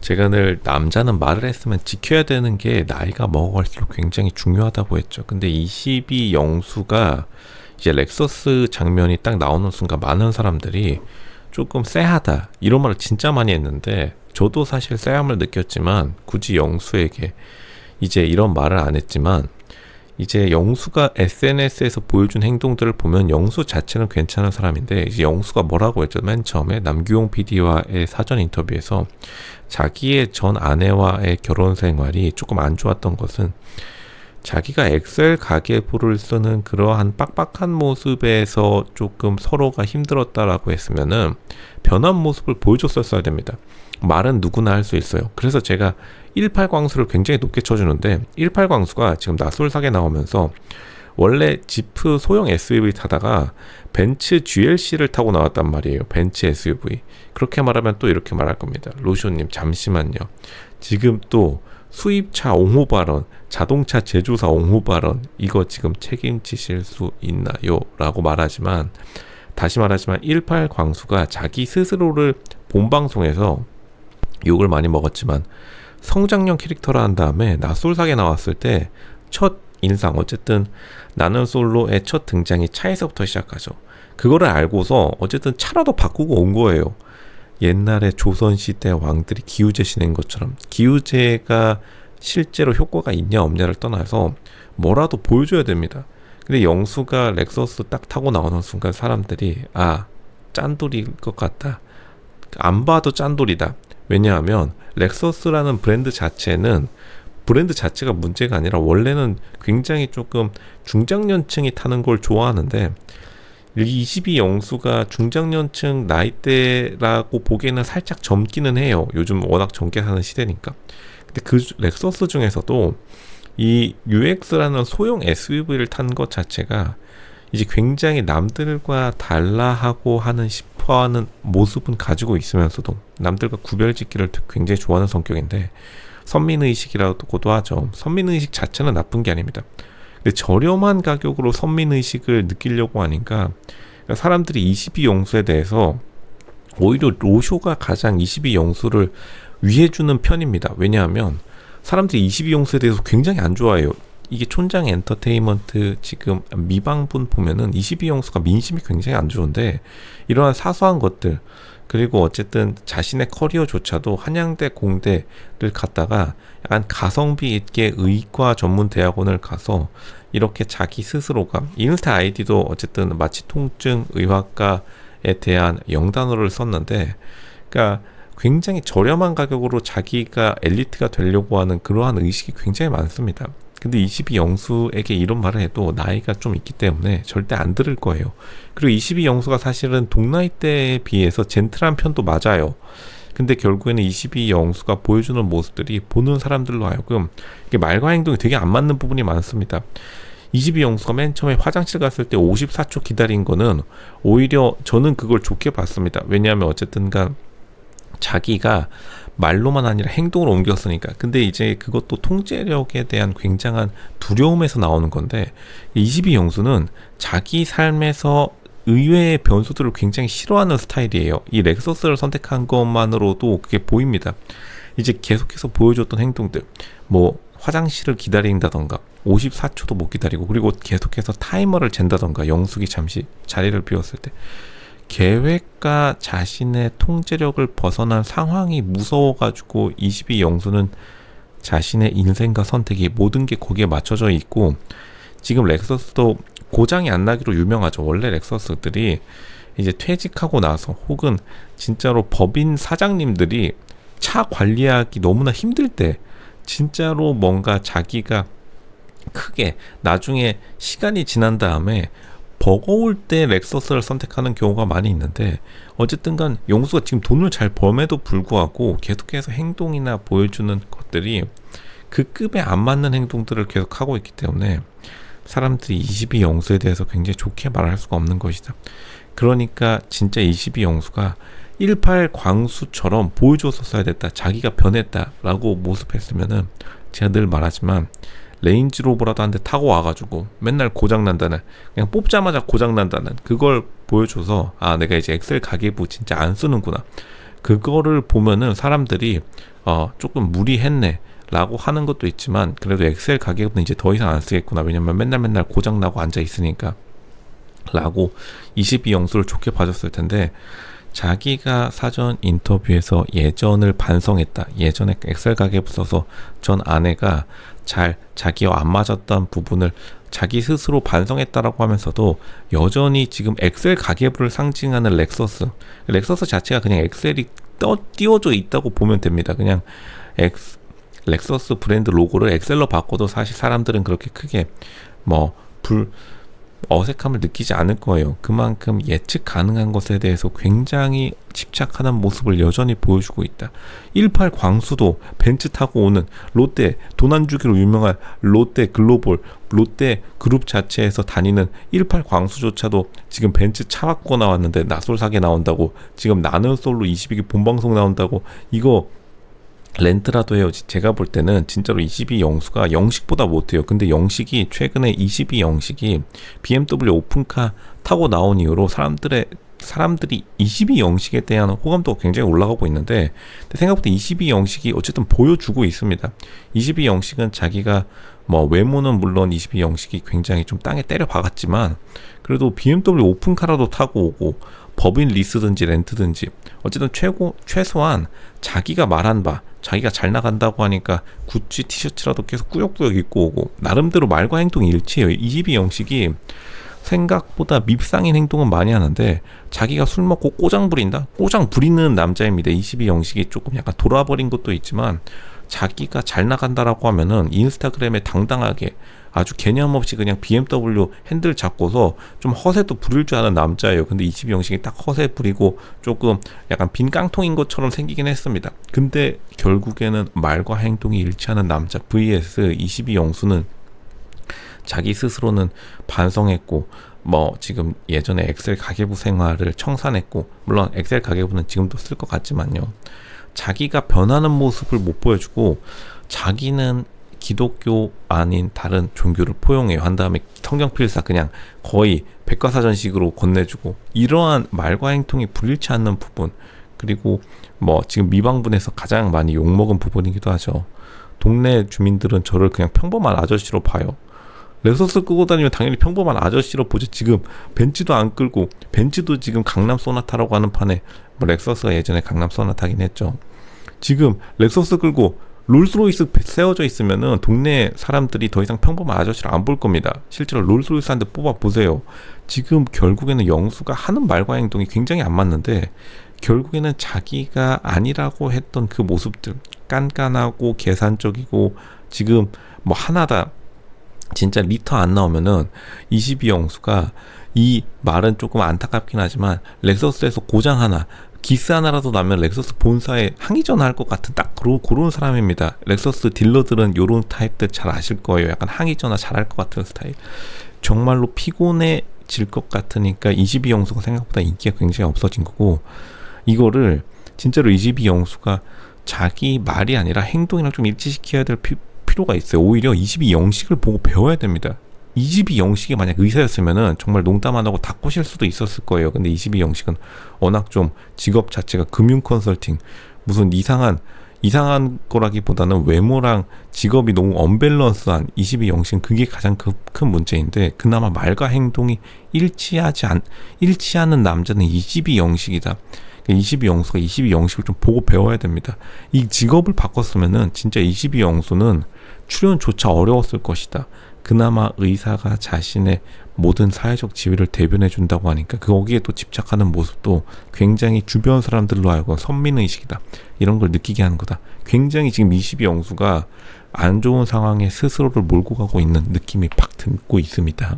제가 늘 남자는 말을 했으면 지켜야 되는 게 나이가 먹어갈수록 굉장히 중요하다고 했죠. 근데 22 영수가 이제 렉서스 장면이 딱 나오는 순간 많은 사람들이 조금 쎄하다 이런 말을 진짜 많이 했는데, 저도 사실 쎄함을 느꼈지만 굳이 영수에게 이제 이런 말을 안 했지만, 이제 영수가 SNS에서 보여준 행동들을 보면 영수 자체는 괜찮은 사람인데, 이제 영수가 뭐라고 했죠? 맨 처음에 남규용 PD와의 사전 인터뷰에서 자기의 전 아내와의 결혼 생활이 조금 안 좋았던 것은 자기가 엑셀 가계부를 쓰는 그러한 빡빡한 모습에서 조금 서로가 힘들었다라고 했으면은 변한 모습을 보여줬었어야 됩니다. 말은 누구나 할 수 있어요. 그래서 제가 18 광수를 굉장히 높게 쳐주는데, 18 광수가 지금 낯설사게 나오면서 원래 지프 소형 SUV 타다가 벤츠 GLC를 타고 나왔단 말이에요. 벤츠 SUV. 그렇게 말하면 또 이렇게 말할 겁니다. 로쇼님 잠시만요. 지금 또 수입차 옹호 발언, 자동차 제조사 옹호 발언, 이거 지금 책임지실 수 있나요? 라고 말하지만, 다시 말하지만 18 광수가 자기 스스로를 본방송에서 욕을 많이 먹었지만 성장형 캐릭터라 한 다음에 낯설사게 나왔을 때 첫 인상, 어쨌든 나는 솔로의 첫 등장이 차에서부터 시작하죠. 그거를 알고서 어쨌든 차라도 바꾸고 온 거예요. 옛날에 조선시대 왕들이 기우제 지낸 것처럼 기우제가 실제로 효과가 있냐 없냐를 떠나서 뭐라도 보여줘야 됩니다. 근데 영수가 렉서스 딱 타고 나오는 순간 사람들이 짠돌이일 것 같다, 안 봐도 짠돌이다. 왜냐하면 렉서스라는 브랜드 자체가 문제가 아니라 원래는 굉장히 조금 중장년층이 타는 걸 좋아하는데, 22 영수가 중장년층 나이대라고 보기에는 살짝 젊기는 해요. 요즘 워낙 젊게 사는 시대니까. 근데 그 렉서스 중에서도 이 UX라는 소형 SUV를 탄 것 자체가 이제 굉장히 남들과 달라하고 하는 싶어하는 모습은 가지고 있으면서도 남들과 구별짓기를 굉장히 좋아하는 성격인데, 선민의식이라고도 하죠. 선민의식 자체는 나쁜 게 아닙니다. 근데 저렴한 가격으로 선민의식을 느끼려고 하니까 사람들이 22 영수에 대해서 오히려 로쇼가 가장 22 영수를 위해주는 편입니다. 왜냐하면 사람들이 22 영수에 대해서 굉장히 안 좋아해요. 이게 촌장 엔터테인먼트 지금 미방분 보면은 22 영수가 민심이 굉장히 안 좋은데, 이러한 사소한 것들, 그리고 어쨌든 자신의 커리어조차도 한양대 공대를 갔다가 약간 가성비 있게 의과 전문 대학원을 가서 이렇게 자기 스스로가, 인스타 아이디도 어쨌든 마취통증 의학과에 대한 영단어를 썼는데, 그러니까 굉장히 저렴한 가격으로 자기가 엘리트가 되려고 하는 그러한 의식이 굉장히 많습니다. 근데 22 영수에게 이런 말을 해도 나이가 좀 있기 때문에 절대 안 들을 거예요. 그리고 22 영수가 사실은 동나이대에 비해서 젠틀한 편도 맞아요. 근데 결국에는 22 영수가 보여주는 모습들이 보는 사람들로 하여금 이게 말과 행동이 되게 안 맞는 부분이 많습니다. 22 영수가 맨 처음에 화장실 갔을 때 54초 기다린 거는 오히려 저는 그걸 좋게 봤습니다. 왜냐하면 어쨌든간 자기가 말로만 아니라 행동으로 옮겼으니까. 근데 이제 그것도 통제력에 대한 굉장한 두려움에서 나오는 건데, 22 영수는 자기 삶에서 의외의 변수들을 굉장히 싫어하는 스타일이에요. 이 렉서스를 선택한 것만으로도 그게 보입니다. 이제 계속해서 보여줬던 행동들, 뭐 화장실을 기다린다던가 54초도 못 기다리고, 그리고 계속해서 타이머를 잰다던가, 영숙이 잠시 자리를 비웠을 때 계획과 자신의 통제력을 벗어난 상황이 무서워가지고 22 영수는 자신의 인생과 선택이 모든 게 거기에 맞춰져 있고, 지금 렉서스도 고장이 안 나기로 유명하죠. 원래 렉서스들이 이제 퇴직하고 나서 혹은 진짜로 법인 사장님들이 차 관리하기 너무나 힘들 때 진짜로 뭔가 자기가 크게 나중에 시간이 지난 다음에 버거울 때 렉서스를 선택하는 경우가 많이 있는데, 어쨌든 간 용수가 지금 돈을 잘 벌에도 불구하고 계속해서 행동이나 보여주는 것들이 그 급에 안 맞는 행동들을 계속 하고 있기 때문에 사람들이 22 영수에 대해서 굉장히 좋게 말할 수가 없는 것이다. 그러니까 진짜 22 영수가 18 광수처럼 보여줬었어야 됐다, 자기가 변했다라고 모습했으면은, 제가 늘 말하지만 레인지로버라도 한 대 타고 와가지고 맨날 고장난다는, 그냥 뽑자마자 고장난다는 그걸 보여줘서, 내가 이제 엑셀 가계부 진짜 안 쓰는구나, 그거를 보면은 사람들이 조금 무리했네 라고 하는 것도 있지만, 그래도 엑셀 가계부는 이제 더 이상 안 쓰겠구나, 왜냐면 맨날 고장나고 앉아 있으니까 라고 22영수를 좋게 봐줬을 텐데, 자기가 사전 인터뷰에서 예전을 반성했다, 예전에 엑셀 가계부 써서 전 아내가 자기와 안 맞았던 부분을 자기 스스로 반성했다라고 하면서도 여전히 지금 엑셀 가계부를 상징하는 렉서스 자체가 그냥 엑셀이 띄워져 있다고 보면 됩니다. 그냥 렉서스 브랜드 로고를 엑셀로 바꿔도 사실 사람들은 그렇게 크게 어색함을 느끼지 않을 거예요. 그만큼 예측 가능한 것에 대해서 굉장히 집착하는 모습을 여전히 보여주고 있다. 18 광수도 벤츠 타고 오는 롯데, 돈 안 주기로 유명한 롯데 글로벌, 롯데 그룹 자체에서 다니는 18 광수조차도 지금 벤츠 차 바꾸고 나왔는데 낯설사게 나온다고, 지금 나는 솔로 22기 본방송 나온다고, 이거 렌트라도 해요. 제가 볼 때는 진짜로 22영수가 영식보다 못해요. 근데 영식이 최근에 22영식이 BMW 오픈카 타고 나온 이후로 사람들이 22영식에 대한 호감도가 굉장히 올라가고 있는데, 생각보다 22영식이 어쨌든 보여주고 있습니다. 22영식은 자기가 외모는 물론 22영식이 굉장히 좀 땅에 때려 박았지만, 그래도 BMW 오픈카라도 타고 오고 법인 리스든지 렌트든지 어쨌든 최소한 자기가 말한 바, 자기가 잘 나간다고 하니까 구찌 티셔츠라도 계속 꾸역꾸역 입고 오고, 나름대로 말과 행동이 일치해요. 22영식이 생각보다 밉상인 행동은 많이 하는데, 자기가 술 먹고 꼬장 부리는 남자입니다. 22영식이 조금 약간 돌아버린 것도 있지만, 자기가 잘 나간다라고 하면은 인스타그램에 당당하게 아주 개념 없이 그냥 BMW 핸들 잡고서 좀 허세도 부릴 줄 아는 남자예요. 근데 22영식이 딱 허세 부리고 조금 약간 빈 깡통인 것처럼 생기긴 했습니다. 근데 결국에는 말과 행동이 일치하는 남자 vs 22영수는 자기 스스로는 반성했고, 지금 예전에 엑셀 가계부 생활을 청산했고, 물론 엑셀 가계부는 지금도 쓸 것 같지만요, 자기가 변하는 모습을 못 보여주고, 자기는 기독교 아닌 다른 종교를 포용해요 한 다음에 성경필사 그냥 거의 백과사전식으로 건네주고, 이러한 말과 행동이 불일치 않는 부분, 그리고 지금 미방분에서 가장 많이 욕먹은 부분이기도 하죠. 동네 주민들은 저를 그냥 평범한 아저씨로 봐요. 렉서스 끄고 다니면 당연히 평범한 아저씨로 보죠. 지금 벤츠도 안 끌고, 벤츠도 지금 강남 소나타라고 하는 판에, 렉서스가 예전에 강남 소나타긴 했죠. 지금 렉서스 끌고 롤스로이스 세워져 있으면은 동네 사람들이 더 이상 평범한 아저씨를 안 볼 겁니다. 실제로 롤스로이스 한 대 뽑아 보세요. 지금 결국에는 영수가 하는 말과 행동이 굉장히 안 맞는데, 결국에는 자기가 아니라고 했던 그 모습들, 깐깐하고 계산적이고, 지금 하나다 진짜 리터 안 나오면은 22영수가, 이 말은 조금 안타깝긴 하지만 렉서스에서 고장 하나, 기스 하나라도 나면 렉서스 본사에 항의 전화할 것 같은 딱 그런 사람입니다. 렉서스 딜러들은 요런 타입들 잘 아실 거예요. 약간 항의 전화 잘할 것 같은 스타일. 정말로 피곤해질 것 같으니까 22영수가 생각보다 인기가 굉장히 없어진 거고, 이거를 진짜로 22영수가 자기 말이 아니라 행동이랑 좀 일치시켜야 될 필요가 있어요. 오히려 22영식을 보고 배워야 됩니다. 22영식이 만약 의사였으면은 정말 농담 안 하고 다 꼬실 수도 있었을 거예요. 근데 22영식은 워낙 좀 직업 자체가 금융 컨설팅, 무슨 이상한 거라기보다는 외모랑 직업이 너무 언밸런스한 22영식은 그게 가장 큰 문제인데, 그나마 말과 행동이 일치하는 남자는 22영식이다. 22영수가 22영식을 좀 보고 배워야 됩니다. 이 직업을 바꿨으면은 진짜 22영수는 출연조차 어려웠을 것이다. 그나마 의사가 자신의 모든 사회적 지위를 대변해 준다고 하니까 거기에 또 집착하는 모습도 굉장히 주변 사람들로 하여금 선민의식이다, 이런 걸 느끼게 하는 거다. 굉장히 지금 22영수가 안 좋은 상황에 스스로를 몰고 가고 있는 느낌이 팍 들고 있습니다.